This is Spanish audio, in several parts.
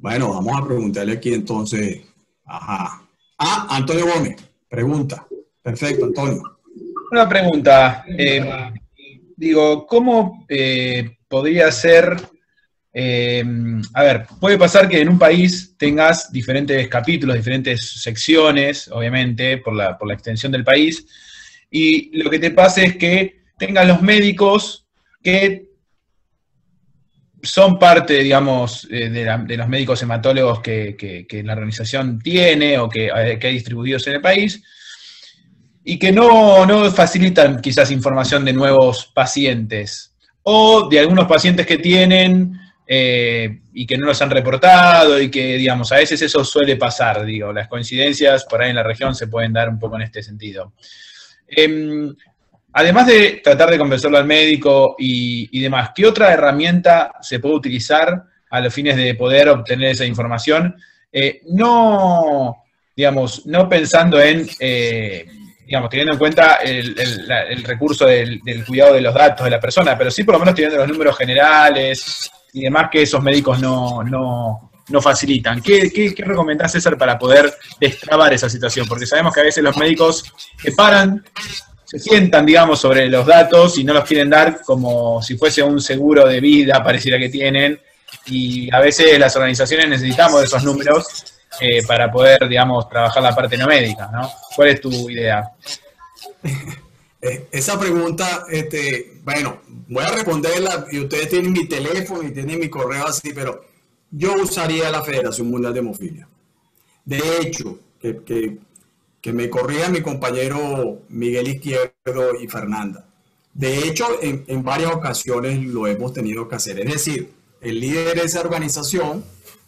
Bueno, vamos a preguntarle aquí entonces. Ajá. Ah, Antonio Gómez, pregunta. Perfecto, Antonio. Una pregunta. Digo, ¿cómo podría ser? eh, a ver, puede pasar que en un país tengas diferentes capítulos, diferentes secciones, obviamente, por la extensión del país, y lo que te pase es que tengas los médicos que son parte, digamos, de los médicos hematólogos que la organización tiene o que hay distribuidos en el país, y que no facilitan quizás información de nuevos pacientes o de algunos pacientes que tienen y que no los han reportado y que, digamos, a veces eso suele pasar, digo, las coincidencias por ahí en la región se pueden dar un poco en este sentido. Además de tratar de convencerlo al médico y demás, ¿qué otra herramienta se puede utilizar a los fines de poder obtener esa información? No, digamos, no pensando en, digamos, teniendo en cuenta el recurso del cuidado de los datos de la persona, pero sí por lo menos teniendo los números generales y demás que esos médicos no facilitan. ¿Qué recomendás, César, para poder destrabar esa situación? Porque sabemos que a veces los médicos se paran, se sientan, digamos, sobre los datos y no los quieren dar como si fuese un seguro de vida, pareciera que tienen, y a veces las organizaciones necesitamos de esos números para poder, digamos, trabajar la parte no médica, ¿no? ¿Cuál es tu idea? Esa pregunta, bueno, voy a responderla y ustedes tienen mi teléfono y tienen mi correo así, pero yo usaría la Federación Mundial de Hemofilia. De hecho, que me corría mi compañero Miguel Izquierdo y Fernanda. De hecho, en varias ocasiones lo hemos tenido que hacer. Es decir, el líder de esa organización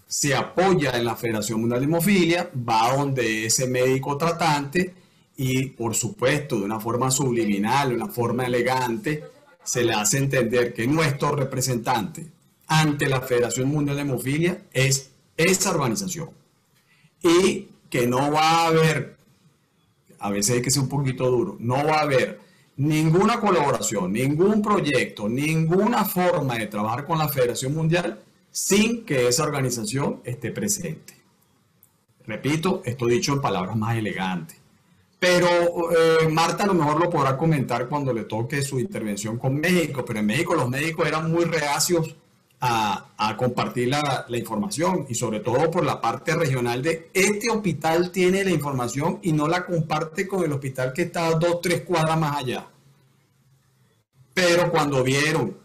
se apoya en la Federación Mundial de Hemofilia, va donde ese médico tratante y, por supuesto, de una forma subliminal, de una forma elegante, se le hace entender que nuestro representante ante la Federación Mundial de Hemofilia es esa organización y que no va a haber, a veces hay que ser un poquito duro, no va a haber ninguna colaboración, ningún proyecto, ninguna forma de trabajar con la Federación Mundial sin que esa organización esté presente. Repito, esto dicho en palabras más elegantes. Pero Marta a lo mejor lo podrá comentar cuando le toque su intervención con México, pero en México los médicos eran muy reacios a compartir la información y sobre todo por la parte regional de este hospital tiene la información y no la comparte con el hospital que está 2, 3 cuadras más allá. Pero cuando vieron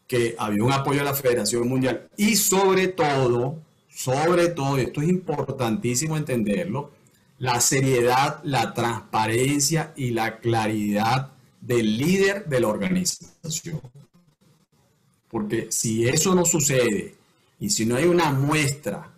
que había un apoyo a la Federación Mundial y sobre todo, y esto es importantísimo entenderlo, la seriedad, la transparencia y la claridad del líder de la organización. Porque si eso no sucede y si no hay una muestra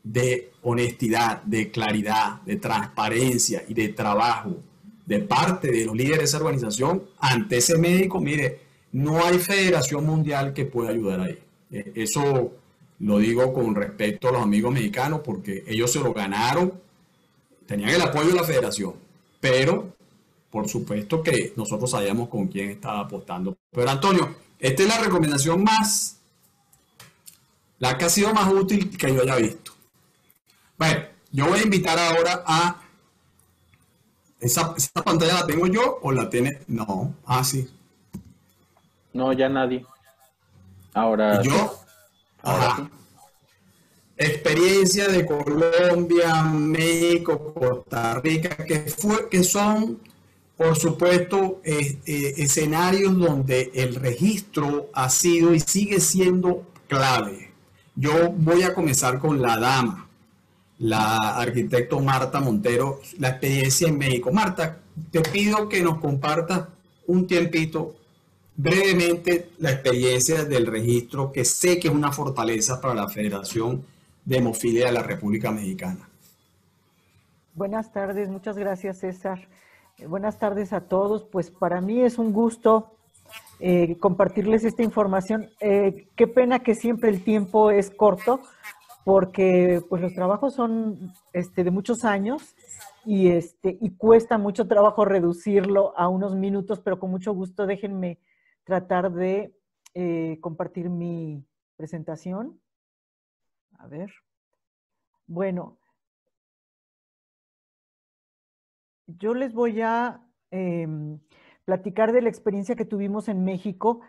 de honestidad, de claridad, de transparencia y de trabajo de parte de los líderes de esa organización, ante ese médico, mire, no hay federación mundial que pueda ayudar ahí. Eso lo digo con respeto a los amigos mexicanos porque ellos se lo ganaron, tenían el apoyo de la federación, pero por supuesto que nosotros sabíamos con quién estaba apostando. Pero Antonio, esta es la recomendación más, la que ha sido más útil que yo haya visto. Bueno, yo voy a invitar ahora a esa pantalla la tengo yo o la tiene. No, sí. No, ya nadie. Y Ahora sí, yo, ahora sí. ajá. Experiencia de Colombia, México, Costa Rica, que son, por supuesto, escenarios donde el registro ha sido y sigue siendo clave. Yo voy a comenzar con la dama, la arquitecto Marta Montero, la experiencia en México. Marta, te pido que nos compartas un tiempito brevemente la experiencia del registro, que sé que es una fortaleza para la Federación de Hemofilia de la República Mexicana. Buenas tardes, muchas gracias, César. Buenas tardes a todos. Pues para mí es un gusto compartirles esta información. Qué pena que siempre el tiempo es corto, porque pues los trabajos son de muchos años y cuesta mucho trabajo reducirlo a unos minutos, pero con mucho gusto déjenme tratar de compartir mi presentación. A ver. Bueno, yo les voy a platicar de la experiencia que tuvimos en México,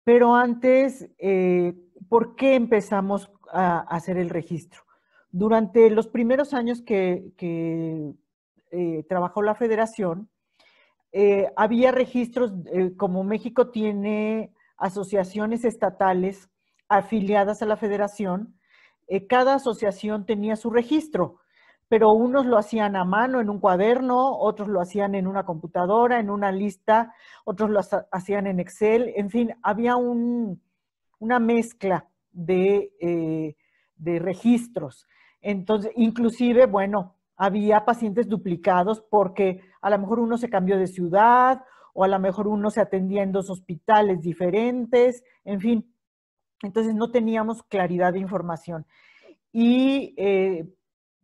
pero antes, ¿por qué empezamos a hacer el registro? Durante los primeros años que trabajó la federación, había registros, como México tiene asociaciones estatales afiliadas a la federación, cada asociación tenía su registro, pero unos lo hacían a mano en un cuaderno, otros lo hacían en una computadora, en una lista, otros lo hacían en Excel, en fin, había una mezcla de registros. Entonces, inclusive, bueno, había pacientes duplicados porque a lo mejor uno se cambió de ciudad o a lo mejor uno se atendía en 2 hospitales diferentes, en fin. Entonces no teníamos claridad de información. Y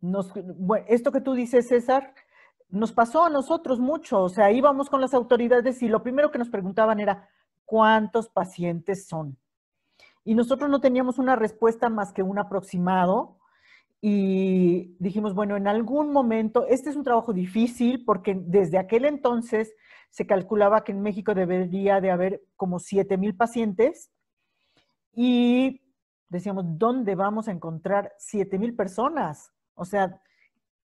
bueno, esto que tú dices, César, nos pasó a nosotros mucho. O sea, íbamos con las autoridades y lo primero que nos preguntaban era, ¿cuántos pacientes son? Y nosotros no teníamos una respuesta más que un aproximado. Y dijimos, bueno, en algún momento, este es un trabajo difícil porque desde aquel entonces se calculaba que en México debería de haber como 7,000 pacientes y decíamos, ¿dónde vamos a encontrar 7,000 personas? O sea,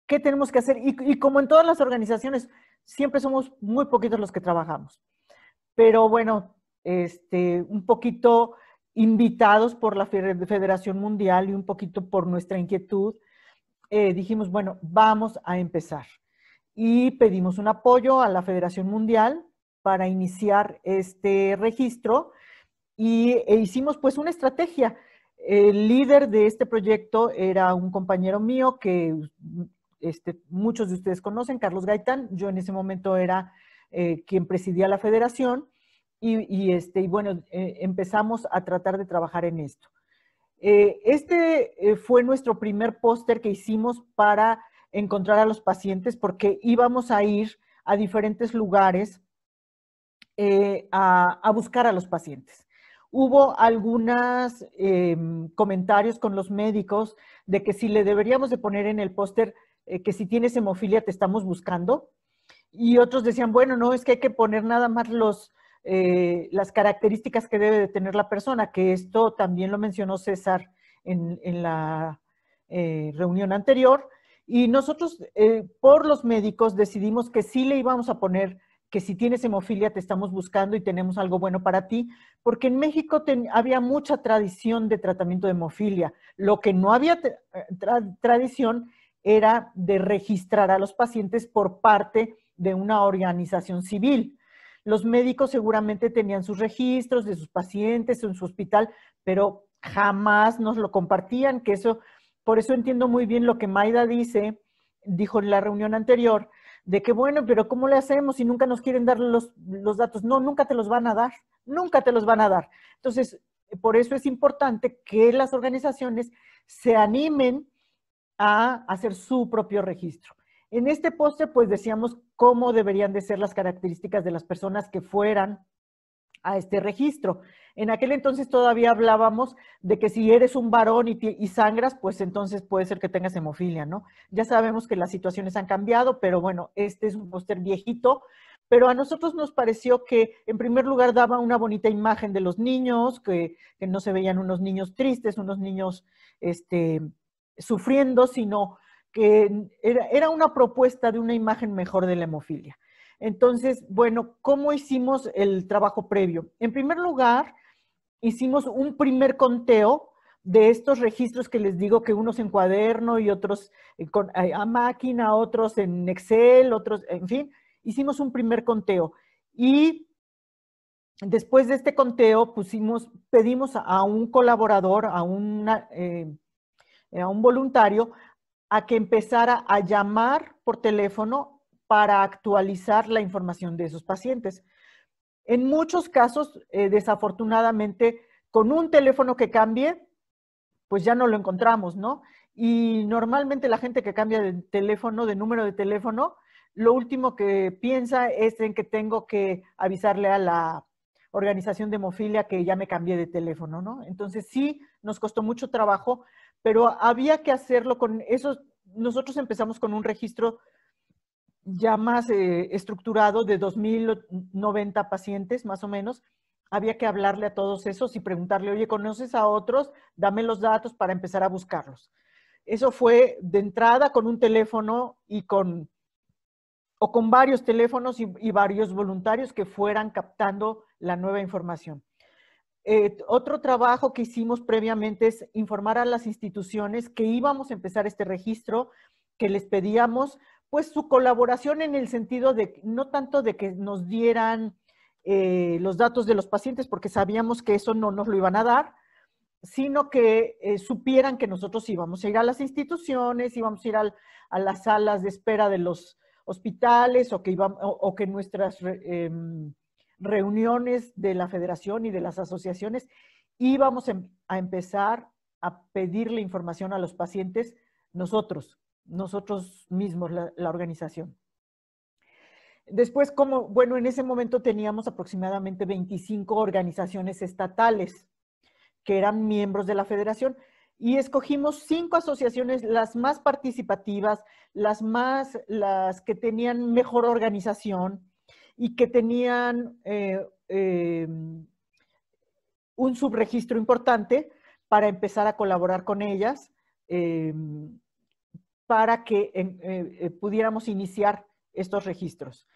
¿qué tenemos que hacer? Y como en todas las organizaciones, siempre somos muy poquitos los que trabajamos. Pero bueno, un poquito invitados por la Federación Mundial y un poquito por nuestra inquietud, dijimos, bueno, vamos a empezar. Y pedimos un apoyo a la Federación Mundial para iniciar este registro e hicimos pues una estrategia. El líder de este proyecto era un compañero mío que muchos de ustedes conocen, Carlos Gaitán. Yo en ese momento era quien presidía la federación y bueno, empezamos a tratar de trabajar en esto. Fue nuestro primer póster que hicimos para encontrar a los pacientes porque íbamos a ir a diferentes lugares a buscar a los pacientes. Hubo algunos comentarios con los médicos de que si le deberíamos de poner en el póster que si tienes hemofilia te estamos buscando. Y otros decían, bueno, no, es que hay que poner nada más las características que debe de tener la persona, que esto también lo mencionó César en la reunión anterior. Y nosotros, por los médicos, decidimos que sí le íbamos a poner que si tienes hemofilia te estamos buscando y tenemos algo bueno para ti, porque en México había mucha tradición de tratamiento de hemofilia. Lo que no había tradición era de registrar a los pacientes por parte de una organización civil. Los médicos seguramente tenían sus registros de sus pacientes en su hospital, pero jamás nos lo compartían, que eso, por eso entiendo muy bien lo que Maida dijo en la reunión anterior, de que bueno, pero ¿cómo le hacemos si nunca nos quieren dar los datos? No, nunca te los van a dar, nunca te los van a dar. Entonces, por eso es importante que las organizaciones se animen a hacer su propio registro. En este póster, pues decíamos cómo deberían de ser las características de las personas que fueran a este registro. En aquel entonces todavía hablábamos de que si eres un varón y sangras, pues entonces puede ser que tengas hemofilia, ¿no? Ya sabemos que las situaciones han cambiado, pero bueno, este es un póster viejito, pero a nosotros nos pareció que en primer lugar daba una bonita imagen de los niños, que no se veían unos niños tristes, unos niños sufriendo, sino que era una propuesta de una imagen mejor de la hemofilia. Entonces, bueno, ¿cómo hicimos el trabajo previo? En primer lugar, hicimos un primer conteo de estos registros que les digo que unos en cuaderno y otros a máquina, otros en Excel, otros, en fin, hicimos un primer conteo. Y después de este conteo pedimos a un colaborador, a un voluntario, a que empezara a llamar por teléfono para actualizar la información de esos pacientes. En muchos casos, desafortunadamente, con un teléfono que cambie, pues ya no lo encontramos, ¿no? Y normalmente la gente que cambia de teléfono, de número de teléfono, lo último que piensa es en que tengo que avisarle a la organización de hemofilia que ya me cambié de teléfono, ¿no? Entonces sí, nos costó mucho trabajo, pero había que hacerlo con eso. Nosotros empezamos con un registro ya más estructurado de 2.090 pacientes, más o menos. Había que hablarle a todos esos y preguntarle, oye, ¿conoces a otros? Dame los datos para empezar a buscarlos. Eso fue de entrada con un teléfono o con varios teléfonos y varios voluntarios que fueran captando la nueva información. Otro trabajo que hicimos previamente es informar a las instituciones que íbamos a empezar este registro, que les pedíamos pues su colaboración en el sentido de, no tanto de que nos dieran los datos de los pacientes, porque sabíamos que eso no nos lo iban a dar, sino que supieran que nosotros íbamos a ir a las instituciones, íbamos a ir a las salas de espera de los hospitales o que nuestras reuniones de la federación y de las asociaciones íbamos a empezar a pedirle información a los pacientes nosotros mismos, la organización. Después, bueno, en ese momento teníamos aproximadamente 25 organizaciones estatales que eran miembros de la federación y escogimos 5 asociaciones, las más participativas, las que tenían mejor organización y que tenían un subregistro importante para empezar a colaborar con ellas para que pudiéramos iniciar estos registros.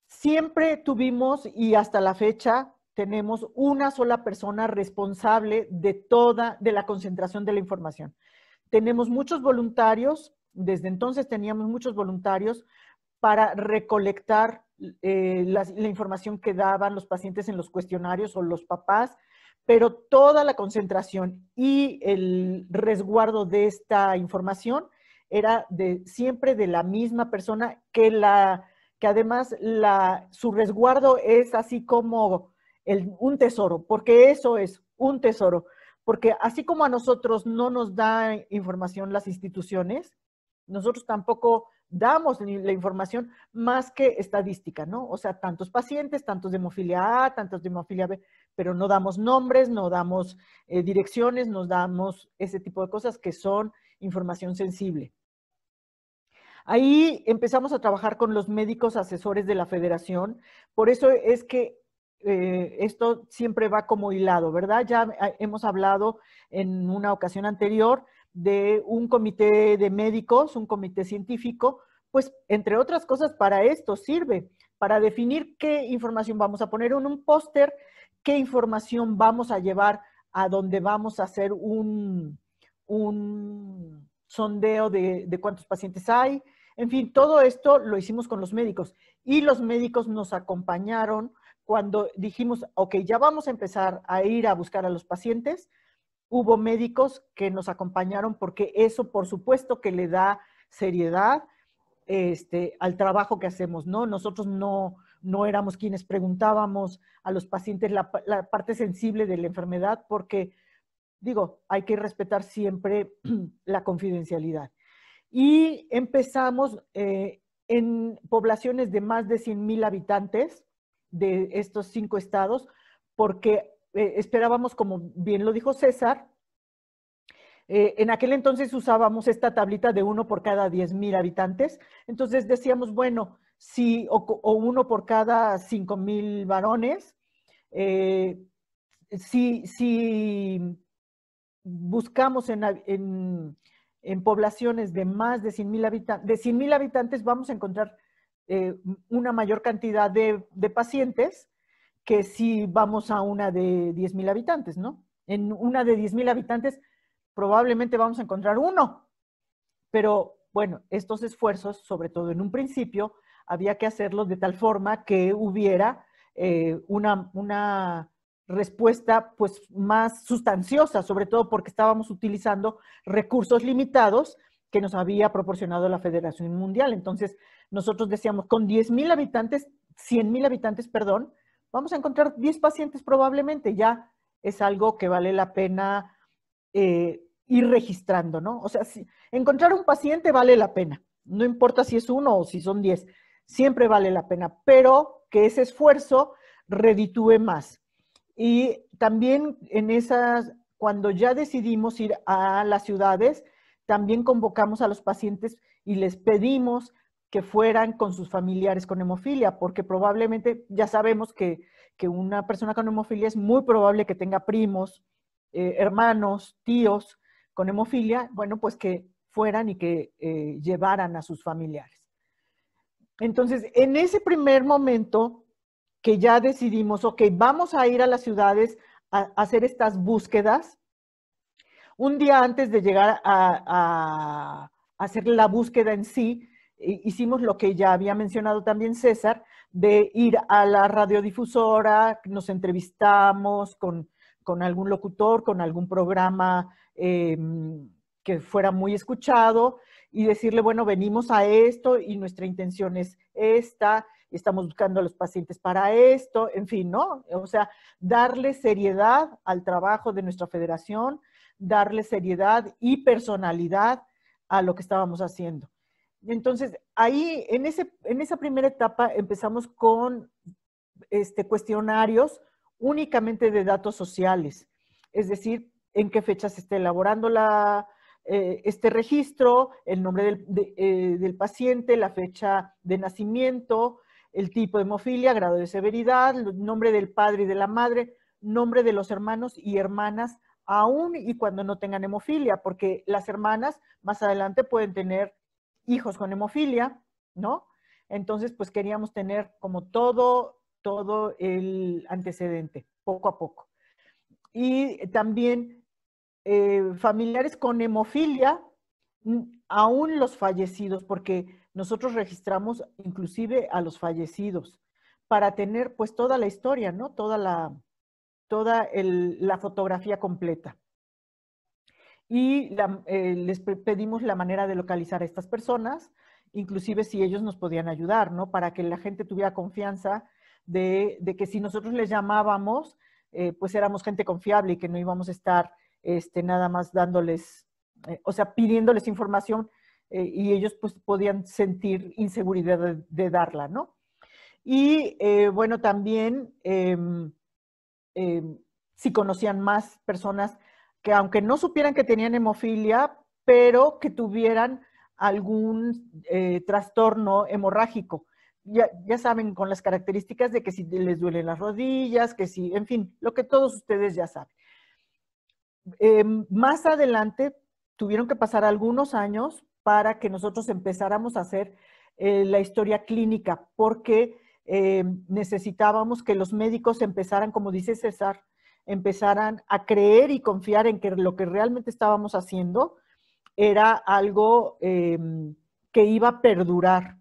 Siempre tuvimos, y hasta la fecha, tenemos una sola persona responsable de la concentración de la información. Tenemos muchos voluntarios, desde entonces teníamos muchos voluntarios para recolectar la información que daban los pacientes en los cuestionarios o los papás, pero toda la concentración y el resguardo de esta información era siempre de la misma persona, que además su resguardo es así como un tesoro, porque eso es un tesoro, porque así como a nosotros no nos da información las instituciones, nosotros tampoco damos la información más que estadística, ¿no? O sea, tantos pacientes, tantos de hemofilia A, tantos de hemofilia B, pero no damos nombres, no damos direcciones, no damos ese tipo de cosas que son información sensible. Ahí empezamos a trabajar con los médicos asesores de la federación, por eso es que esto siempre va como hilado, ¿verdad? Ya hemos hablado en una ocasión anterior de un comité de médicos, un comité científico, pues entre otras cosas para esto sirve, para definir qué información vamos a poner en un póster, qué información vamos a llevar a donde vamos a hacer un sondeo de cuántos pacientes hay. En fin, todo esto lo hicimos con los médicos y los médicos nos acompañaron cuando dijimos, ok, ya vamos a empezar a ir a buscar a los pacientes. Hubo médicos que nos acompañaron porque eso, por supuesto, que le da seriedad al trabajo que hacemos, ¿no? Nosotros no éramos quienes preguntábamos a los pacientes la parte sensible de la enfermedad porque, digo, hay que respetar siempre la confidencialidad. Y empezamos en poblaciones de más de 100,000 habitantes de estos 5 estados, porque esperábamos, como bien lo dijo César, en aquel entonces usábamos esta tablita de 1 por cada 10,000 habitantes. Entonces decíamos, bueno, o 1 por cada 5,000 varones, si buscamos en poblaciones de más de 100,000 habitantes, vamos a encontrar una mayor cantidad de pacientes que si vamos a una de 10,000 habitantes, ¿no? En una de 10,000 habitantes probablemente vamos a encontrar 1, pero bueno, estos esfuerzos, sobre todo en un principio, había que hacerlos de tal forma que hubiera una respuesta pues más sustanciosa, sobre todo porque estábamos utilizando recursos limitados que nos había proporcionado la Federación Mundial. Entonces, nosotros decíamos, con 10,000 habitantes, 100,000 habitantes, perdón, vamos a encontrar 10 pacientes probablemente. Ya es algo que vale la pena ir registrando, ¿no? O sea, encontrar un paciente vale la pena. No importa si es 1 o si son 10, siempre vale la pena, pero que ese esfuerzo reditúe más. Y también en esas cuando ya decidimos ir a las ciudades, también convocamos a los pacientes y les pedimos que fueran con sus familiares con hemofilia, porque probablemente ya sabemos que una persona con hemofilia es muy probable que tenga primos, hermanos, tíos con hemofilia, bueno, pues que fueran y que llevaran a sus familiares. Entonces, en ese primer momento que ya decidimos, ok, vamos a ir a las ciudades a hacer estas búsquedas, un día antes de llegar a hacer la búsqueda en sí, hicimos lo que ya había mencionado también César, de ir a la radiodifusora, nos entrevistamos con algún locutor, con algún programa que fuera muy escuchado y decirle, bueno, venimos a esto y nuestra intención es esta, estamos buscando a los pacientes para esto, en fin, ¿no? O sea, darle seriedad al trabajo de nuestra federación, darle seriedad y personalidad a lo que estábamos haciendo. Entonces, ahí, en esa primera etapa, empezamos con cuestionarios únicamente de datos sociales, es decir, en qué fecha se está elaborando este registro, el nombre del paciente, la fecha de nacimiento, el tipo de hemofilia, grado de severidad, el nombre del padre y de la madre, nombre de los hermanos y hermanas, aún y cuando no tengan hemofilia, porque las hermanas más adelante pueden tener hijos con hemofilia, ¿no? Entonces, pues queríamos tener como todo el antecedente, poco a poco. Y también familiares con hemofilia, aún los fallecidos, porque nosotros registramos inclusive a los fallecidos, para tener pues toda la historia, ¿no? Toda la fotografía completa. Y les pedimos la manera de localizar a estas personas, inclusive si ellos nos podían ayudar, ¿no? Para que la gente tuviera confianza de que si nosotros les llamábamos, pues éramos gente confiable y que no íbamos a estar nada más dándoles, o sea, pidiéndoles información y ellos pues podían sentir inseguridad de darla, ¿no? Y bueno, también si conocían más personas que aunque no supieran que tenían hemofilia, pero que tuvieran algún trastorno hemorrágico. Ya saben, con las características de que si les duelen las rodillas, que si, en fin, lo que todos ustedes ya saben. Más adelante tuvieron que pasar algunos años para que nosotros empezáramos a hacer la historia clínica, porque necesitábamos que los médicos empezaran, como dice César, empezaran a creer y confiar en que lo que realmente estábamos haciendo era algo que iba a perdurar,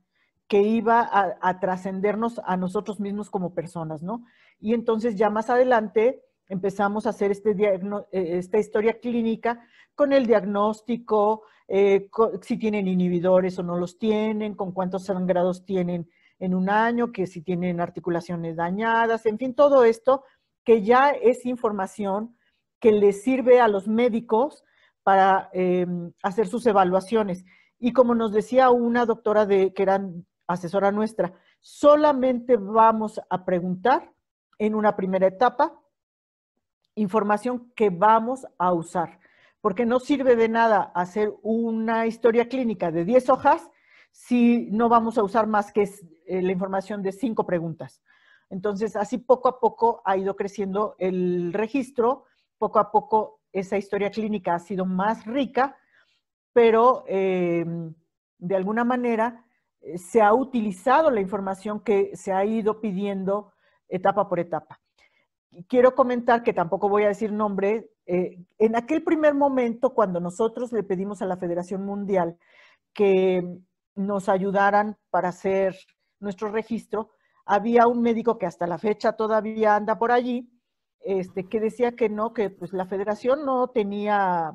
que iba a trascendernos a nosotros mismos como personas, ¿no? Y entonces ya más adelante empezamos a hacer esta historia clínica con el diagnóstico, si tienen inhibidores o no los tienen, con cuántos sangrados tienen en un año, que si tienen articulaciones dañadas, en fin, todo esto que ya es información que les sirve a los médicos para hacer sus evaluaciones. Y como nos decía una doctora que era asesora nuestra, solamente vamos a preguntar en una primera etapa información que vamos a usar, porque no sirve de nada hacer una historia clínica de 10 hojas si no vamos a usar más que la información de 5 preguntas. Entonces, así poco a poco ha ido creciendo el registro, poco a poco esa historia clínica ha sido más rica, pero de alguna manera se ha utilizado la información que se ha ido pidiendo etapa por etapa. Quiero comentar que tampoco voy a decir nombre. En aquel primer momento, cuando nosotros le pedimos a la Federación Mundial que nos ayudaran para hacer nuestro registro, había un médico que hasta la fecha todavía anda por allí, que decía que no, que pues la federación no tenía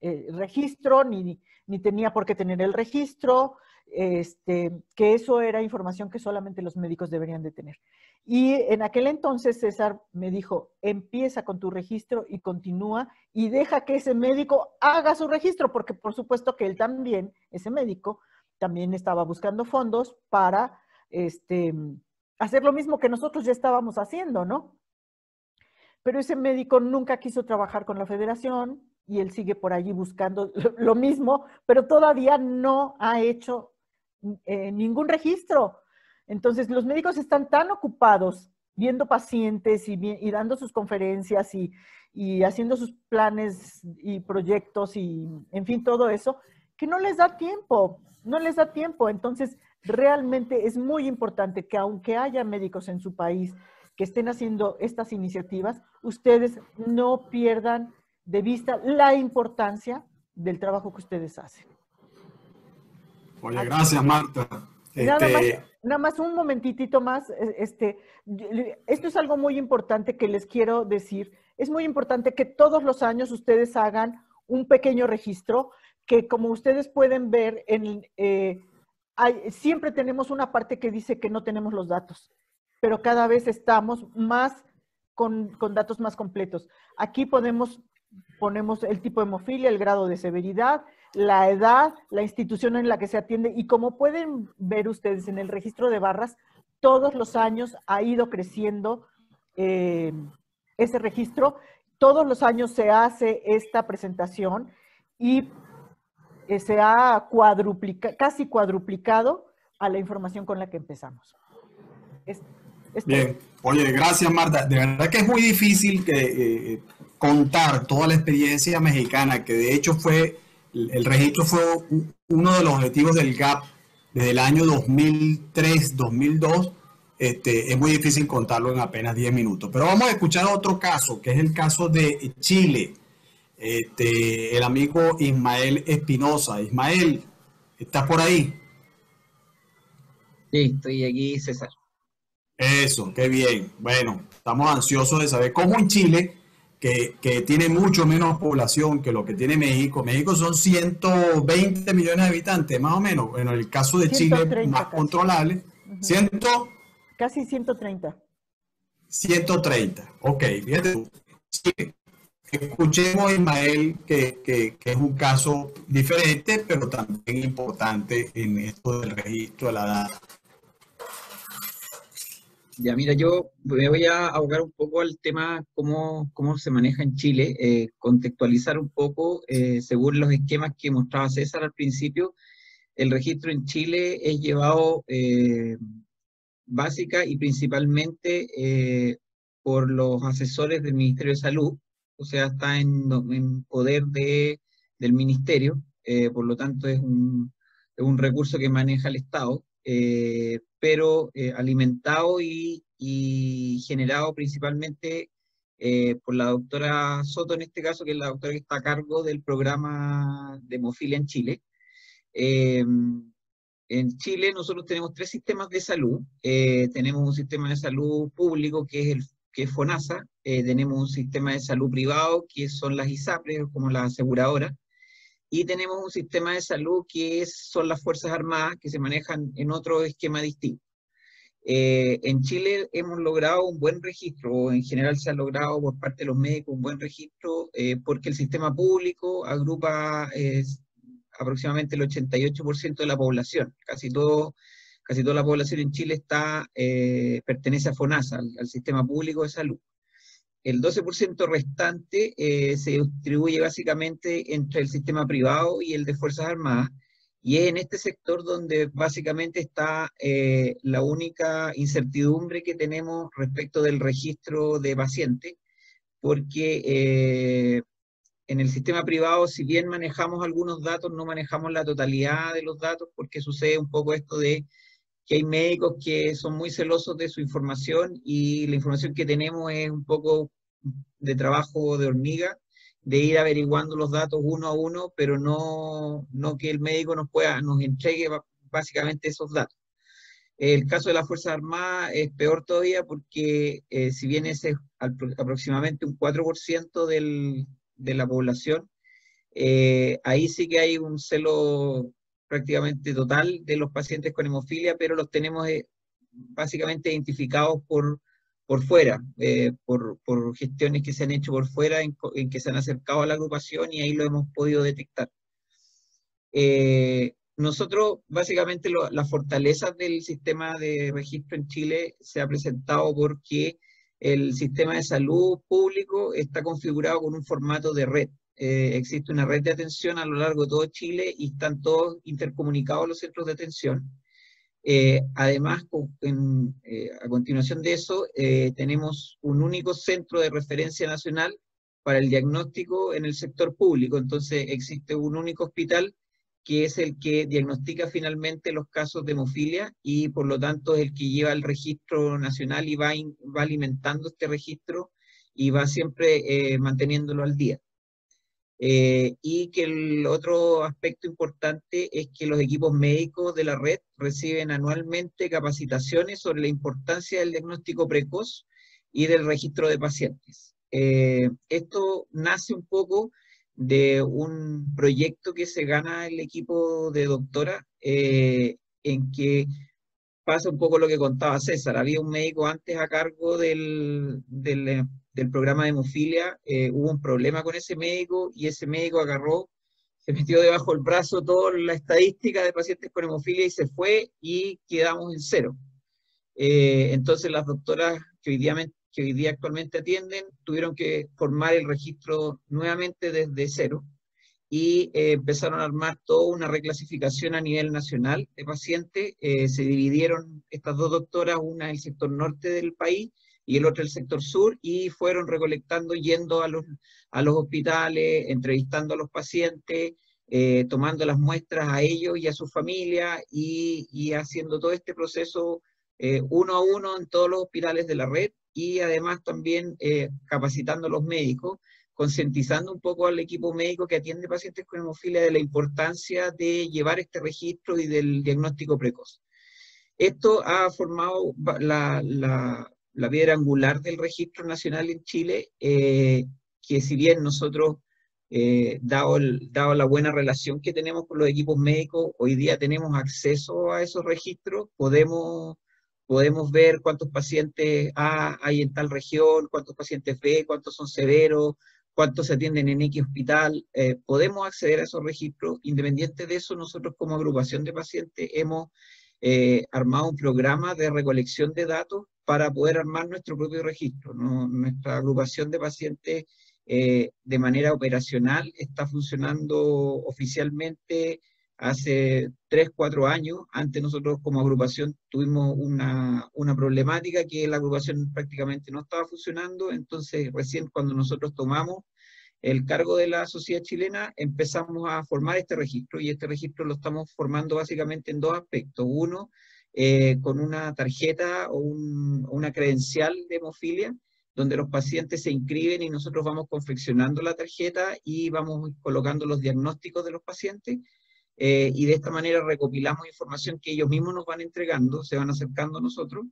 registro, ni tenía por qué tener el registro, que eso era información que solamente los médicos deberían de tener. Y en aquel entonces César me dijo, empieza con tu registro y continúa y deja que ese médico haga su registro, porque por supuesto que él también, ese médico, también estaba buscando fondos para hacer lo mismo que nosotros ya estábamos haciendo, ¿no? pero ese médico nunca quiso trabajar con la federación y él sigue por allí buscando lo mismo, pero todavía no ha hecho ningún registro. Entonces, los médicos están tan ocupados viendo pacientes y dando sus conferencias y haciendo sus planes y proyectos y, en fin, todo eso, que no les da tiempo, no les da tiempo. Entonces, realmente es muy importante que aunque haya médicos en su país que estén haciendo estas iniciativas, ustedes no pierdan de vista la importancia del trabajo que ustedes hacen. Oye, gracias, Marta. Nada más un momentitito más, esto es algo muy importante que les quiero decir. Es muy importante que todos los años ustedes hagan un pequeño registro, que como ustedes pueden ver, siempre tenemos una parte que dice que no tenemos los datos, pero cada vez estamos más con datos más completos. Aquí ponemos el tipo de hemofilia, el grado de severidad, la edad, la institución en la que se atiende, y como pueden ver ustedes en el registro de barras, todos los años ha ido creciendo ese registro, todos los años se hace esta presentación y se ha casi cuadruplicado a la información con la que empezamos. Bien, oye, gracias, Marta. De verdad que es muy difícil contar toda la experiencia mexicana, que de hecho el registro fue uno de los objetivos del GAP desde el año 2003-2002. Es muy difícil contarlo en apenas 10 minutos. Pero vamos a escuchar otro caso, que es el caso de Chile. El amigo Ismael Espinosa. Ismael, ¿estás por ahí? Sí, estoy aquí, César. Eso, qué bien. Bueno, estamos ansiosos de saber cómo en Chile, que tiene mucho menos población que lo que tiene México. México son 120 millones de habitantes, más o menos. Bueno, el caso de Chile más casi controlable. Uh-huh. Casi 130. 130, ok. Fíjate, Chile. Escuchemos a Ismael, que es un caso diferente, pero también importante en esto del registro de la data. Ya, mira, yo me voy a abocar un poco al tema cómo se maneja en Chile, contextualizar un poco, según los esquemas que mostraba César al principio. El registro en Chile es llevado básica y principalmente por los asesores del Ministerio de Salud, o sea, está en poder del Ministerio, por lo tanto es un recurso que maneja el Estado, pero alimentado y generado principalmente por la doctora Soto, en este caso, que es la doctora que está a cargo del programa de hemofilia en Chile. En Chile nosotros tenemos 3 sistemas de salud. Tenemos un sistema de salud público que es FONASA, tenemos un sistema de salud privado que son las ISAPRES, como las aseguradoras, y tenemos un sistema de salud que son las Fuerzas Armadas, que se manejan en otro esquema distinto. En Chile hemos logrado un buen registro, o en general se ha logrado por parte de los médicos un buen registro, porque el sistema público agrupa aproximadamente el 88% de la población. Casi toda la población en Chile pertenece a FONASA, al sistema público de salud. El 12% restante se distribuye básicamente entre el sistema privado y el de Fuerzas Armadas, y es en este sector donde básicamente está la única incertidumbre que tenemos respecto del registro de pacientes, porque en el sistema privado, si bien manejamos algunos datos, no manejamos la totalidad de los datos, porque sucede un poco esto de que hay médicos que son muy celosos de su información y la información que tenemos es un poco de trabajo de hormiga, de ir averiguando los datos uno a uno, pero no que el médico nos entregue básicamente esos datos. El caso de las Fuerzas Armadas es peor todavía porque si bien ese es aproximadamente un 4% de la población, ahí sí que hay un celo prácticamente total de los pacientes con hemofilia, pero los tenemos básicamente identificados por fuera, por gestiones que se han hecho por fuera, en que se han acercado a la agrupación y ahí lo hemos podido detectar. Nosotros, básicamente, las fortalezas del sistema de registro en Chile se ha presentado porque el sistema de salud público está configurado con un formato de red. Existe una red de atención a lo largo de todo Chile y están todos intercomunicados los centros de atención. Además, a continuación de eso, tenemos un único centro de referencia nacional para el diagnóstico en el sector público. Entonces, existe un único hospital que es el que diagnostica finalmente los casos de hemofilia y por lo tanto es el que lleva el registro nacional y va alimentando este registro y va siempre manteniéndolo al día. Y que el otro aspecto importante es que los equipos médicos de la red reciben anualmente capacitaciones sobre la importancia del diagnóstico precoz y del registro de pacientes. Esto nace un poco de un proyecto que se gana el equipo de doctora, en que pasa un poco lo que contaba César. Había un médico antes a cargo del programa de hemofilia, hubo un problema con ese médico y ese médico agarró, se metió debajo del brazo toda la estadística de pacientes con hemofilia y se fue y quedamos en cero. Entonces las doctoras que hoy día actualmente atienden tuvieron que formar el registro nuevamente desde cero y empezaron a armar toda una reclasificación a nivel nacional de pacientes. Se dividieron estas dos doctoras, una en el sector norte del país y el otro en el sector sur, y fueron recolectando, yendo a los hospitales, entrevistando a los pacientes, tomando las muestras a ellos y a su familia, y haciendo todo este proceso uno a uno en todos los hospitales de la red, y además también capacitando a los médicos, concientizando un poco al equipo médico que atiende pacientes con hemofilia de la importancia de llevar este registro y del diagnóstico precoz. Esto ha formado la piedra angular del registro nacional en Chile, que si bien nosotros, dado la buena relación que tenemos con los equipos médicos, hoy día tenemos acceso a esos registros, podemos ver cuántos pacientes A hay en tal región, cuántos pacientes B, cuántos son severos, cuántos se atienden en X hospital. Podemos acceder a esos registros. Independiente de eso, nosotros como agrupación de pacientes hemos armado un programa de recolección de datos para poder armar nuestro propio registro, ¿no? Nuestra agrupación de pacientes de manera operacional está funcionando oficialmente hace 3, 4 años. Antes nosotros como agrupación tuvimos una problemática que la agrupación prácticamente no estaba funcionando, entonces recién cuando nosotros tomamos el cargo de la sociedad chilena empezamos a formar este registro, y este registro lo estamos formando básicamente en dos aspectos. Uno, con una tarjeta o una credencial de hemofilia, donde los pacientes se inscriben y nosotros vamos confeccionando la tarjeta y vamos colocando los diagnósticos de los pacientes. Y de esta manera recopilamos información que ellos mismos nos van entregando, se van acercando a nosotros,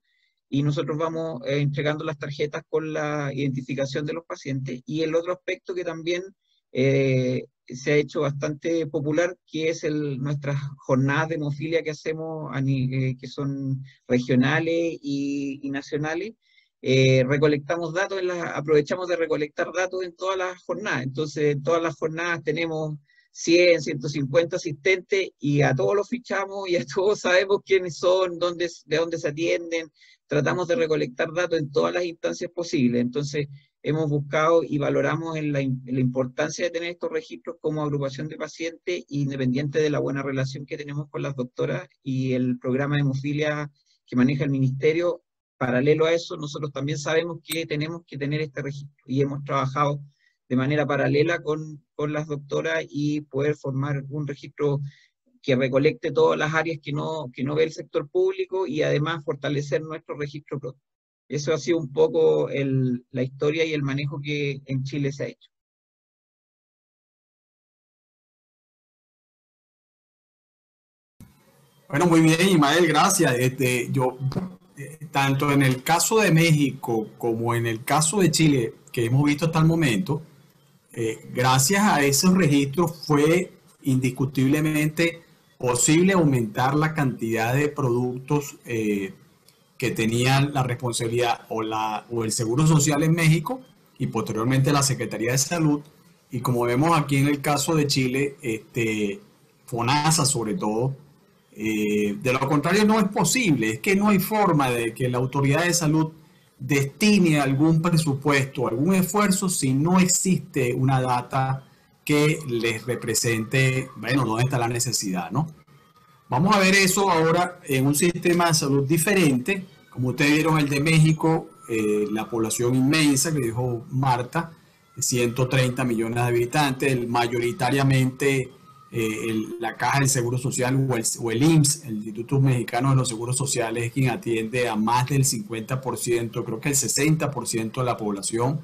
y nosotros vamos entregando las tarjetas con la identificación de los pacientes. Y el otro aspecto que también se ha hecho bastante popular, que es nuestras jornadas de hemofilia que hacemos, que son regionales y nacionales. Recolectamos datos, aprovechamos de recolectar datos en todas las jornadas. Entonces, en todas las jornadas tenemos 100, 150 asistentes, y a todos los fichamos y a todos sabemos quiénes son, de dónde se atienden. Tratamos de recolectar datos en todas las instancias posibles. Entonces, hemos buscado y valoramos la importancia de tener estos registros como agrupación de pacientes, independiente de la buena relación que tenemos con las doctoras y el programa de hemofilia que maneja el ministerio. Paralelo a eso, nosotros también sabemos que tenemos que tener este registro, y hemos trabajado de manera paralela con las doctoras y poder formar un registro que recolecte todas las áreas que no ve el sector público, y además fortalecer nuestro registro propio. Eso ha sido un poco la historia y el manejo que en Chile se ha hecho. Bueno, muy bien, Ismael, gracias. Tanto en el caso de México como en el caso de Chile, que hemos visto hasta el momento, gracias a esos registros fue indiscutiblemente posible aumentar la cantidad de productos que tenían la responsabilidad o el Seguro Social en México, y posteriormente la Secretaría de Salud. Y como vemos aquí en el caso de Chile, FONASA sobre todo. De lo contrario no es posible, es que no hay forma de que la autoridad de salud destine algún presupuesto, algún esfuerzo si no existe una data que les represente, bueno, dónde está la necesidad, ¿no? Vamos a ver eso ahora en un sistema de salud diferente. Como ustedes vieron, el de México, la población inmensa, que dijo Marta, 130 millones de habitantes, mayoritariamente la Caja del Seguro Social o el IMSS, el Instituto Mexicano de los Seguros Sociales, es quien atiende a más del 50%, creo que el 60% de la población,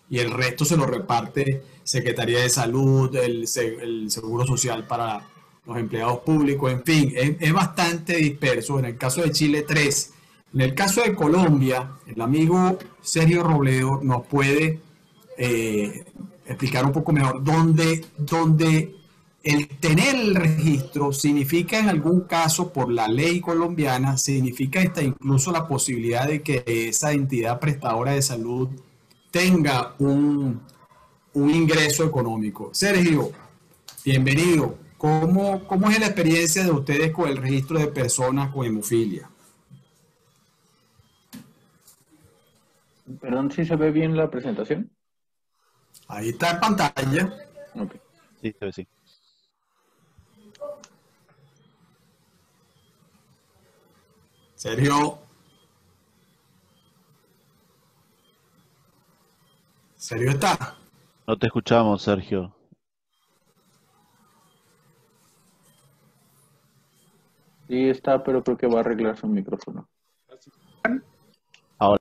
y el resto se lo reparte Secretaría de Salud, el Seguro Social para los empleados públicos, en fin, es bastante disperso. En el caso de Chile, 3. En el caso de Colombia, el amigo Sergio Robledo nos puede explicar un poco mejor dónde el tener el registro significa en algún caso, por la ley colombiana, significa hasta incluso la posibilidad de que esa entidad prestadora de salud tenga un ingreso económico. Sergio, bienvenido. ¿Cómo es la experiencia de ustedes con el registro de personas con hemofilia? Perdón, ¿sí se ve bien la presentación? Ahí está en pantalla. Okay. Sí, se ve, sí. Sergio. ¿Sergio está? No te escuchamos, Sergio. Sí está, pero creo que va a arreglar su micrófono. Ahora.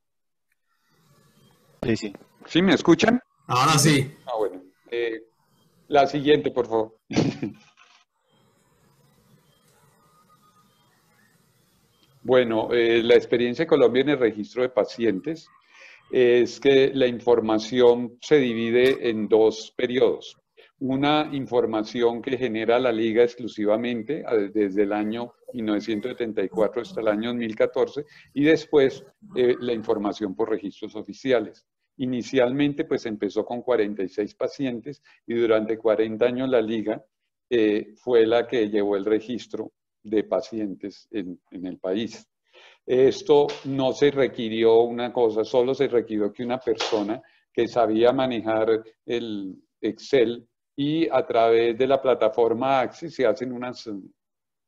Sí, sí. ¿Sí me escuchan? Ahora sí. Ah, bueno. La siguiente, por favor. Bueno, la experiencia de Colombia en el registro de pacientes es que la información se divide en dos periodos. Una información que genera la Liga exclusivamente desde el año 1974 hasta el año 2014 y después la información por registros oficiales. Inicialmente pues empezó con 46 pacientes y durante 40 años la Liga fue la que llevó el registro de pacientes en el país. Esto no se requirió una cosa, solo se requirió que una persona que sabía manejar el Excel y a través de la plataforma Axis se hacen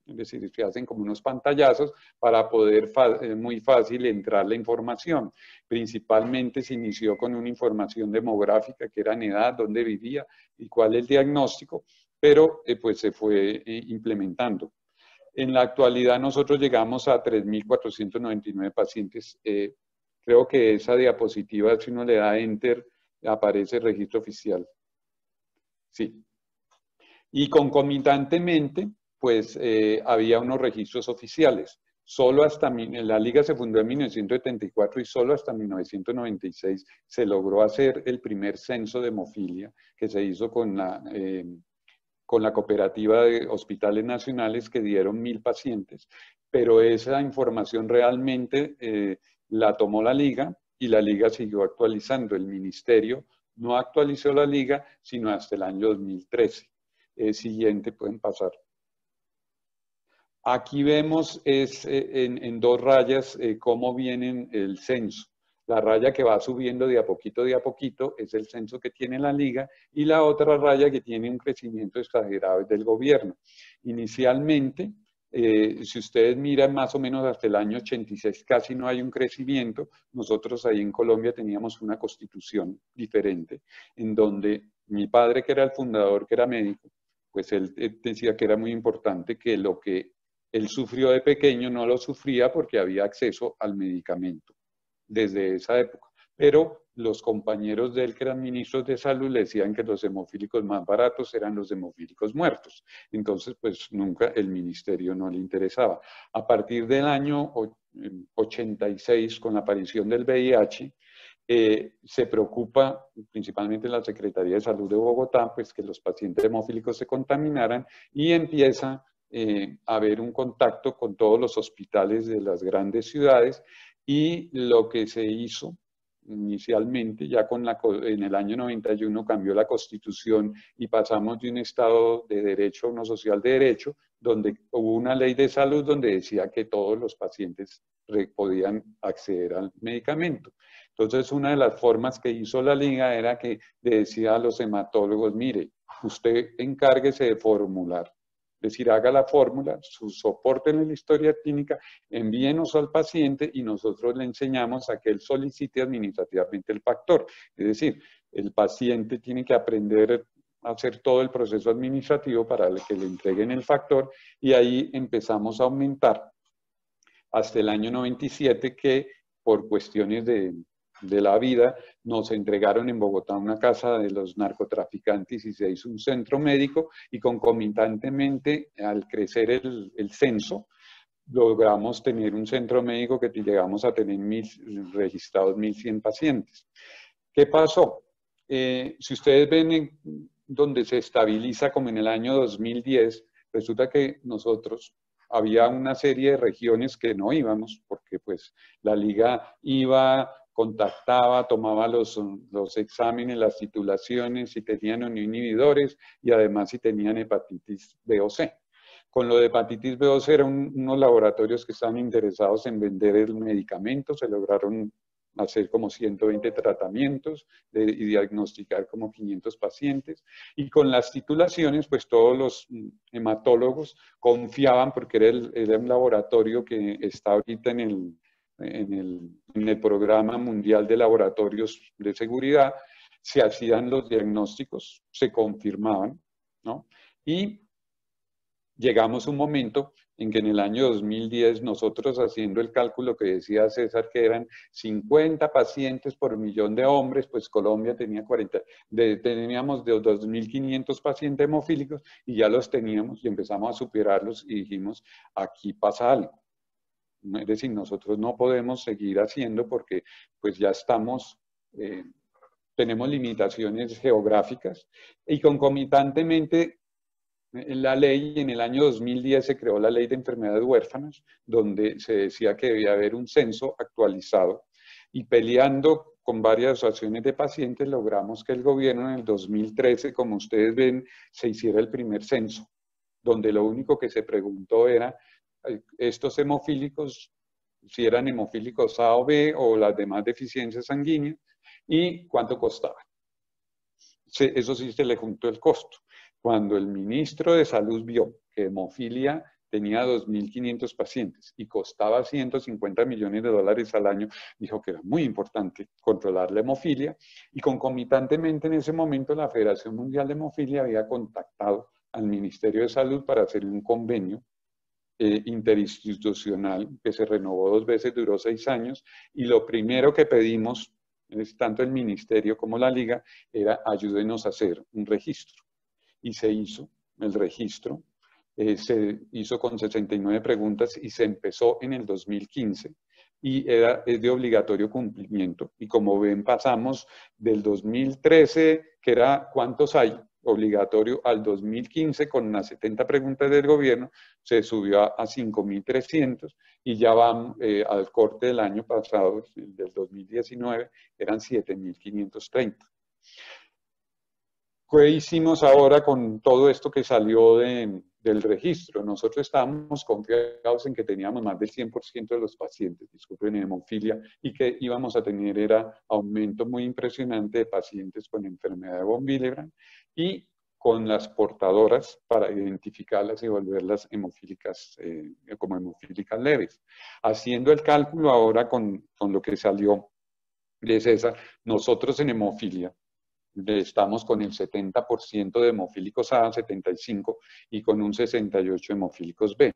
es decir, se hacen como unos pantallazos para poder muy fácil entrar la información. Principalmente se inició con una información demográfica que era en edad, dónde vivía y cuál es el diagnóstico, pero pues se fue implementando. En la actualidad nosotros llegamos a 3.499 pacientes. Creo que esa diapositiva, si uno le da Enter, aparece el registro oficial. Sí. Y concomitantemente, pues había unos registros oficiales. Solo hasta, la Liga se fundó en 1974 y solo hasta 1996 se logró hacer el primer censo de hemofilia que se hizo con la cooperativa de hospitales nacionales que dieron 1.000 pacientes. Pero esa información realmente la tomó la Liga y la Liga siguió actualizando. El ministerio no actualizó la Liga sino hasta el año 2013. Siguiente, pueden pasar. Aquí vemos en dos rayas cómo viene el censo. La raya que va subiendo de a poquito es el censo que tiene la Liga y la otra raya que tiene un crecimiento exagerado es del gobierno. Inicialmente, si ustedes miran más o menos hasta el año 86 casi no hay un crecimiento. Nosotros ahí en Colombia teníamos una constitución diferente en donde mi padre, que era el fundador, que era médico, pues él decía que era muy importante que lo que él sufrió de pequeño no lo sufría porque había acceso al medicamento desde esa época. Pero los compañeros de él, que eran ministros de salud, le decían que los hemofílicos más baratos eran los hemofílicos muertos. Entonces, pues nunca el ministerio no le interesaba. A partir del año 86, con la aparición del VIH, se preocupa, principalmente la Secretaría de Salud de Bogotá, pues que los pacientes hemofílicos se contaminaran y empieza a haber un contacto con todos los hospitales de las grandes ciudades y lo que se hizo inicialmente, ya en el año 91 cambió la Constitución y pasamos de un Estado de derecho a uno social de derecho, donde hubo una ley de salud donde decía que todos los pacientes podían acceder al medicamento. Entonces, una de las formas que hizo la Liga era que le decía a los hematólogos, mire, usted encárguese de formular. Es decir, haga la fórmula, soporten en la historia clínica, envíenos al paciente y nosotros le enseñamos a que él solicite administrativamente el factor. Es decir, el paciente tiene que aprender a hacer todo el proceso administrativo para que le entreguen el factor y ahí empezamos a aumentar hasta el año 97 que por cuestiones de la vida, nos entregaron en Bogotá una casa de los narcotraficantes y se hizo un centro médico y concomitantemente al crecer el censo, logramos tener un centro médico que llegamos a tener registrados 1.100 pacientes. ¿Qué pasó? Si ustedes ven donde se estabiliza como en el año 2010, resulta que nosotros había una serie de regiones que no íbamos porque pues la Liga iba, contactaba, tomaba los exámenes, las titulaciones, si tenían o no inhibidores y además si tenían hepatitis B o C. Con lo de hepatitis B o C eran unos laboratorios que estaban interesados en vender el medicamento, se lograron hacer como 120 tratamientos y diagnosticar como 500 pacientes. Y con las titulaciones, pues todos los hematólogos confiaban porque era un laboratorio que está ahorita en el Programa Mundial de Laboratorios de Seguridad, se hacían los diagnósticos, se confirmaban, ¿no? Y llegamos a un momento en que en el año 2010 nosotros haciendo el cálculo que decía César que eran 50 pacientes por millón de hombres, pues Colombia tenía teníamos de 2.500 pacientes hemofílicos y ya los teníamos y empezamos a superarlos y dijimos, aquí pasa algo. Es decir, nosotros no podemos seguir haciendo porque pues ya estamos, tenemos limitaciones geográficas y concomitantemente la ley, en el año 2010 se creó la ley de enfermedades huérfanas, donde se decía que debía haber un censo actualizado y peleando con varias asociaciones de pacientes logramos que el gobierno en el 2013, como ustedes ven, se hiciera el primer censo, donde lo único que se preguntó era estos hemofílicos, si eran hemofílicos A o B o las demás deficiencias sanguíneas y cuánto costaba. Eso sí se le juntó el costo. Cuando el ministro de Salud vio que hemofilia tenía 2.500 pacientes y costaba 150 millones de dólares al año, dijo que era muy importante controlar la hemofilia y concomitantemente en ese momento la Federación Mundial de Hemofilia había contactado al Ministerio de Salud para hacer un convenio interinstitucional que se renovó 2 veces, duró 6 años y lo primero que pedimos, tanto el Ministerio como la Liga, era ayúdenos a hacer un registro. Y se hizo el registro, se hizo con 69 preguntas y se empezó en el 2015 y es de obligatorio cumplimiento. Y como ven, pasamos del 2013, que era ¿cuántos hay? Obligatorio, al 2015 con unas 70 preguntas del gobierno, se subió a 5.300 y ya van al corte del año pasado, del 2019, eran 7.530. ¿Qué hicimos ahora con todo esto que salió del registro? Nosotros estábamos confiados en que teníamos más del 100% de los pacientes, disculpen, en hemofilia, y que íbamos a tener era aumento muy impresionante de pacientes con enfermedad de von Willebrand y con las portadoras para identificarlas y volverlas hemofílicas, como hemofílicas leves. Haciendo el cálculo ahora con lo que salió de César, nosotros en hemofilia, estamos con el 70% de hemofílicos A, 75%, y con un 68% de hemofílicos B.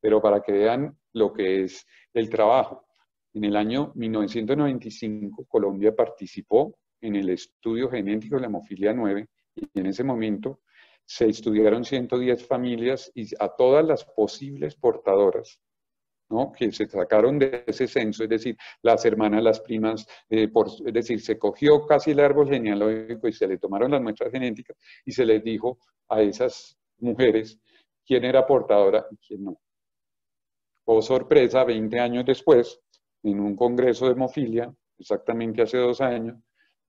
Pero para que vean lo que es el trabajo, en el año 1995 Colombia participó en el estudio genético de la hemofilia 9 y en ese momento se estudiaron 110 familias y a todas las posibles portadoras, ¿no?, que se sacaron de ese censo, es decir, las hermanas, las primas, es decir, se cogió casi el árbol genealógico y se le tomaron las muestras genéticas y se les dijo a esas mujeres quién era portadora y quién no. Oh sorpresa, 20 años después, en un congreso de hemofilia, exactamente hace 2 años,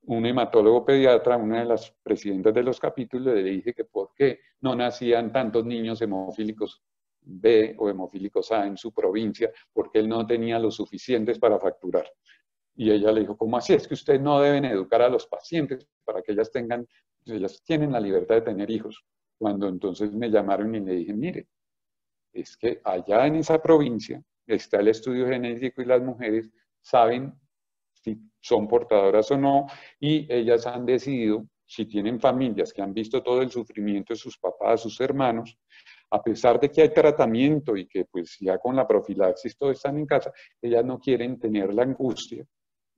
un hematólogo pediatra, una de las presidentas de los capítulos, le dije que por qué no nacían tantos niños hemofílicos B o hemofílicos A en su provincia, porque él no tenía los suficientes para facturar. Y ella le dijo, ¿cómo así? Es que ustedes no deben educar a los pacientes para que ellas tienen la libertad de tener hijos. Cuando entonces me llamaron y le dije, mire, es que allá en esa provincia está el estudio genético y las mujeres saben si son portadoras o no, y ellas han decidido, si tienen familias que han visto todo el sufrimiento de sus papás, sus hermanos, a pesar de que hay tratamiento y que pues ya con la profilaxis todos están en casa, ellas no quieren tener la angustia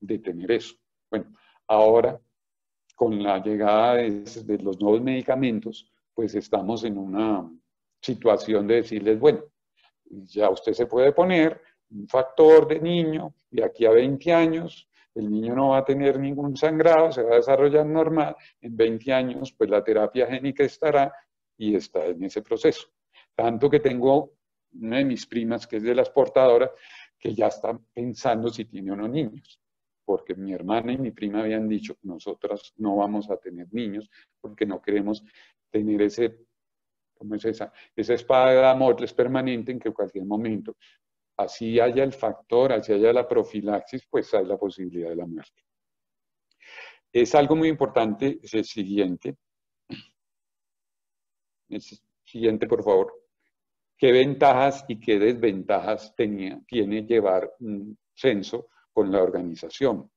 de tener eso. Bueno, ahora con la llegada de los nuevos medicamentos, pues estamos en una situación de decirles, bueno, ya usted se puede poner un factor de niño de aquí a 20 años, el niño no va a tener ningún sangrado, se va a desarrollar normal, en 20 años pues la terapia génica estará y está en ese proceso. Tanto que tengo una de mis primas que es de las portadoras que ya está pensando si tiene o no niños, porque mi hermana y mi prima habían dicho, nosotras no vamos a tener niños porque no queremos tener esa espada de Damocles permanente en que en cualquier momento, así haya el factor, así haya la profilaxis, pues hay la posibilidad de la muerte. Es algo muy importante, es el siguiente. Siguiente, por favor. ¿Qué ventajas y qué desventajas tiene llevar un censo con la organización?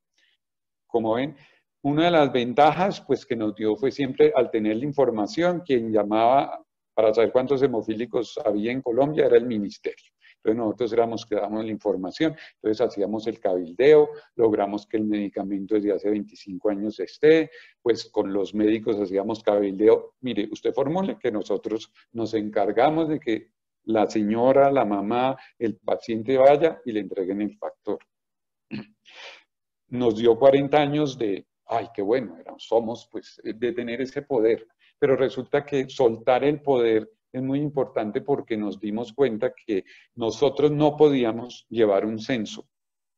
Como ven, una de las ventajas pues, que nos dio fue siempre al tener la información, quien llamaba para saber cuántos hemofílicos había en Colombia era el ministerio. Entonces nosotros éramos que dábamos la información, entonces hacíamos el cabildeo, logramos que el medicamento desde hace 25 años esté, pues con los médicos hacíamos cabildeo. Mire, usted formule que nosotros nos encargamos de que la señora, la mamá, el paciente vaya y le entreguen el factor. Nos dio 40 años de, ay, qué bueno, somos pues de tener ese poder, pero resulta que soltar el poder es muy importante porque nos dimos cuenta que nosotros no podíamos llevar un censo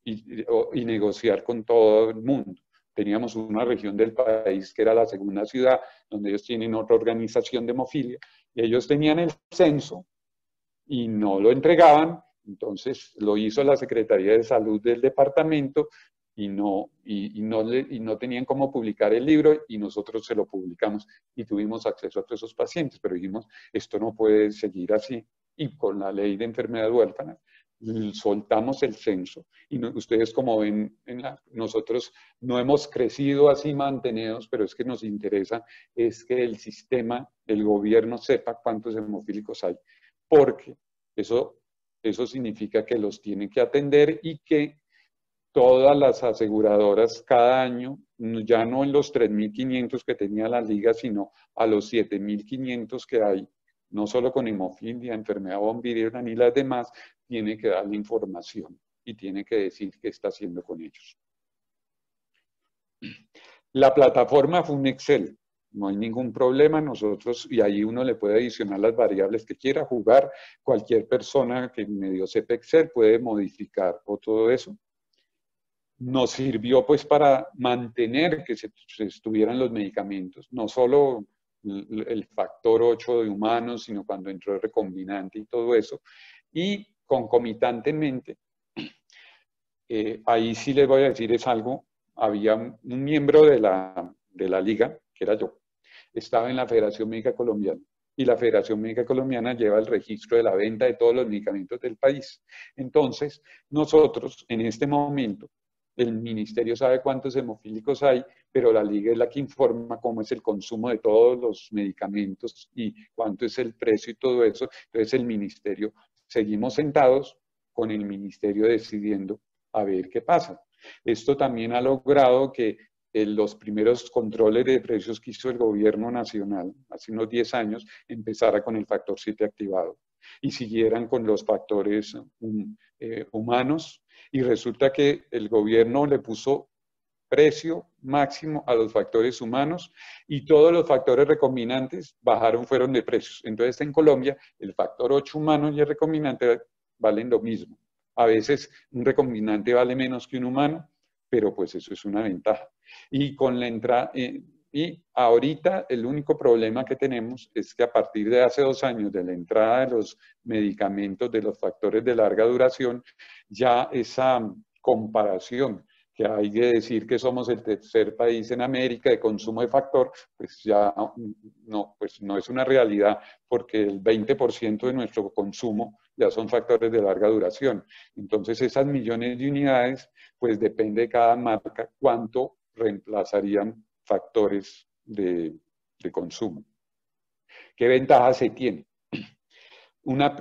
y negociar con todo el mundo. Teníamos una región del país que era la segunda ciudad, donde ellos tienen otra organización de hemofilia, y ellos tenían el censo y no lo entregaban, entonces lo hizo la Secretaría de Salud del departamento y no tenían cómo publicar el libro y nosotros se lo publicamos y tuvimos acceso a todos esos pacientes, pero dijimos, esto no puede seguir así y con la ley de enfermedad huérfana soltamos el censo y ustedes como ven, nosotros no hemos crecido así mantenidos, pero es que nos interesa es que el sistema, el gobierno sepa cuántos hemofílicos hay, porque eso significa que los tienen que atender y que todas las aseguradoras cada año, ya no en los 3.500 que tenía la liga, sino a los 7.500 que hay, no solo con hemofilia, enfermedad von Willebrand y las demás, tiene que darle información y tiene que decir qué está haciendo con ellos. La plataforma fue un Excel, no hay ningún problema, nosotros, y ahí uno le puede adicionar las variables que quiera jugar, cualquier persona que medio sepa Excel puede modificar o todo eso. Nos sirvió pues para mantener que se estuvieran los medicamentos, no solo el factor 8 de humanos, sino cuando entró el recombinante y todo eso. Y concomitantemente, ahí sí les voy a decir es algo, había un miembro de la liga, que era yo, estaba en la Federación Médica Colombiana, y la Federación Médica Colombiana lleva el registro de la venta de todos los medicamentos del país. Entonces, nosotros en este momento, el ministerio sabe cuántos hemofílicos hay, pero la liga es la que informa cómo es el consumo de todos los medicamentos y cuánto es el precio y todo eso. Entonces el ministerio, seguimos sentados con el ministerio decidiendo a ver qué pasa. Esto también ha logrado que los primeros controles de precios que hizo el gobierno nacional, hace unos 10 años, empezara con el factor 7 activado y siguieran con los factores humanos. Y resulta que el gobierno le puso precio máximo a los factores humanos y todos los factores recombinantes fueron de precios. Entonces en Colombia el factor 8 humano y el recombinante valen lo mismo. A veces un recombinante vale menos que un humano, pero pues eso es una ventaja. Y con la entrada... y ahorita el único problema que tenemos es que a partir de hace 2 años de la entrada de los medicamentos, de los factores de larga duración, ya esa comparación, que hay que decir que somos el tercer país en América de consumo de factor, pues ya no es una realidad, porque el 20% de nuestro consumo ya son factores de larga duración. Entonces esas millones de unidades, pues depende de cada marca cuánto reemplazarían factores de consumo. ¿Qué ventaja se tiene?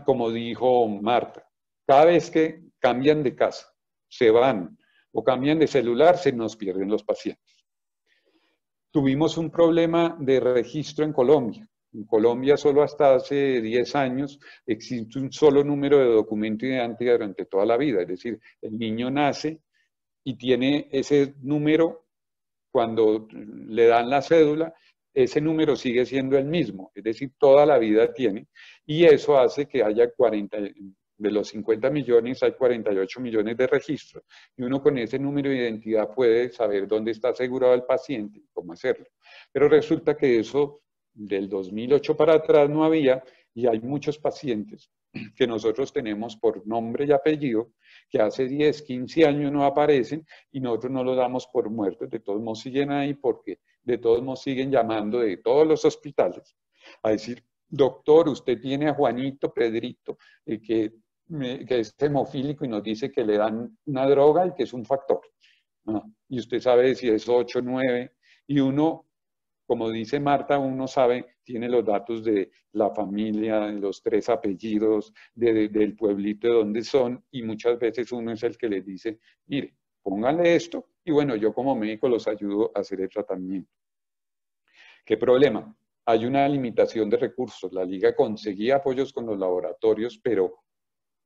Como dijo Marta, cada vez que cambian de casa, se van o cambian de celular, se nos pierden los pacientes. Tuvimos un problema de registro en Colombia. En Colombia solo hasta hace 10 años existe un solo número de documento de identidad durante toda la vida. Es decir, el niño nace y tiene ese número. Cuando le dan la cédula, ese número sigue siendo el mismo, es decir, toda la vida tiene, y eso hace que haya 40, de los 50 millones hay 48 millones de registros, y uno con ese número de identidad puede saber dónde está asegurado el paciente y cómo hacerlo. Pero resulta que eso del 2008 para atrás no había, y hay muchos pacientes que nosotros tenemos por nombre y apellido, que hace 10, 15 años no aparecen y nosotros no los damos por muertos, de todos modos siguen ahí porque de todos modos siguen llamando de todos los hospitales a decir, doctor, usted tiene a Juanito, Pedrito, que es hemofílico y nos dice que le dan una droga y que es un factor. Y usted sabe si es 8, 9, y uno, como dice Marta, uno sabe, tiene los datos de la familia, de los 3 apellidos, del pueblito de donde son, y muchas veces uno es el que les dice, mire, pónganle esto, y bueno, yo como médico los ayudo a hacer el tratamiento. ¿Qué problema? Hay una limitación de recursos. La liga conseguía apoyos con los laboratorios, pero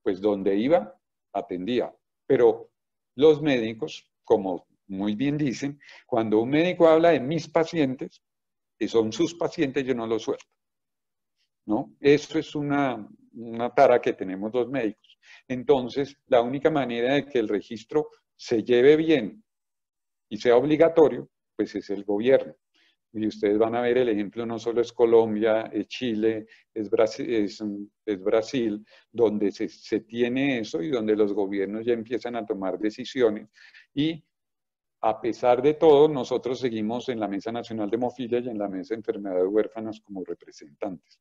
pues donde iba, atendía. Pero los médicos, como muy bien dicen, cuando un médico habla de mis pacientes, que son sus pacientes, yo no los suelto, ¿no? Eso es una tara que tenemos los médicos. Entonces, la única manera de que el registro se lleve bien y sea obligatorio, pues es el gobierno. Y ustedes van a ver el ejemplo, no solo es Colombia, es Chile, es Brasil, donde se tiene eso y donde los gobiernos ya empiezan a tomar decisiones. Y a pesar de todo, nosotros seguimos en la Mesa Nacional de Hemofilia y en la Mesa de Enfermedades Huérfanas como representantes.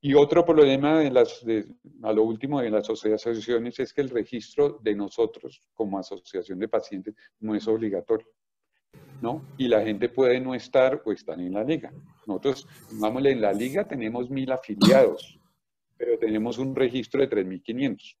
Y otro problema a lo último de las asociaciones es que el registro de nosotros como asociación de pacientes no es obligatorio, ¿no? Y la gente puede no estar o estar en la liga. Nosotros, digámosle, en la liga tenemos 1000 afiliados, pero tenemos un registro de 3500,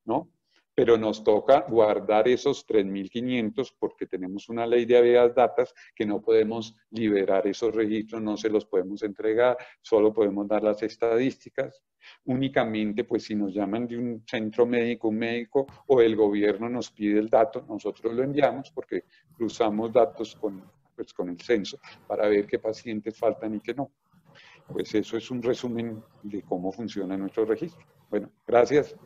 ¿no? Pero nos toca guardar esos 3.500 porque tenemos una ley de habeas datas que no podemos liberar esos registros, no se los podemos entregar, solo podemos dar las estadísticas. Únicamente, pues si nos llaman de un centro médico, un médico, o el gobierno nos pide el dato, nosotros lo enviamos porque cruzamos datos con el censo para ver qué pacientes faltan y qué no. Pues eso es un resumen de cómo funciona nuestro registro. Bueno, gracias.